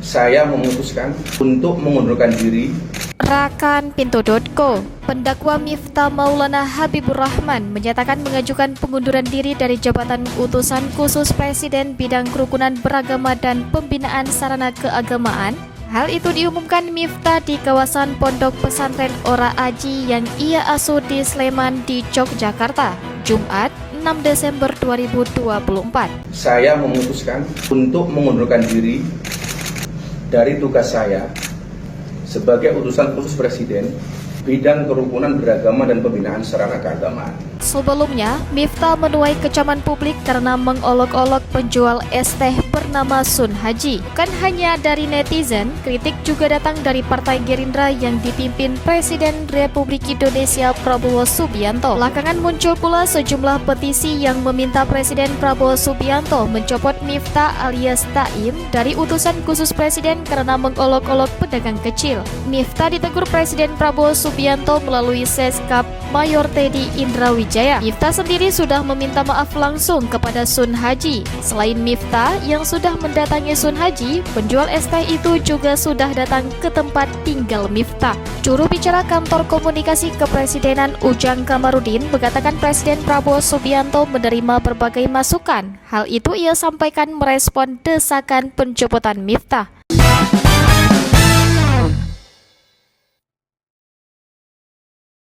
saya memutuskan untuk mengundurkan diri. Rakan.pintu.co, pendakwa Miftah Maulana Habibur Rahman menyatakan mengajukan pengunduran diri dari jabatan utusan khusus Presiden bidang kerukunan beragama dan pembinaan sarana keagamaan. Hal itu diumumkan Miftah di kawasan Pondok Pesantren Ora Aji yang ia asuh di Sleman di Yogyakarta, Jumat 6 Desember 2024. Saya memutuskan untuk mengundurkan diri dari tugas saya sebagai utusan khusus Presiden bidang kerukunan beragama dan pembinaan sarana keagamaan. Sebelumnya, Miftah menuai kecaman publik karena mengolok-olok penjual es teh bernama Sun Haji. Bukan hanya dari netizen, kritik juga datang dari Partai Gerindra yang dipimpin Presiden Republik Indonesia Prabowo Subianto. Belakangan muncul pula sejumlah petisi yang meminta Presiden Prabowo Subianto mencopot Miftah alias Taim dari utusan khusus Presiden karena mengolok-olok pedagang kecil. Miftah ditegur Presiden Prabowo Subianto melalui Seskap Mayor Teddy Indrawijaya. Miftah sendiri sudah meminta maaf langsung kepada Sun Haji. Selain Miftah yang sudah mendatangi Sun Haji, penjual es teh itu juga sudah datang ke tempat tinggal Miftah. Juru bicara kantor komunikasi kepresidenan Ujang Kamarudin mengatakan Presiden Prabowo Subianto menerima berbagai masukan. Hal itu ia sampaikan merespon desakan pencopotan Miftah.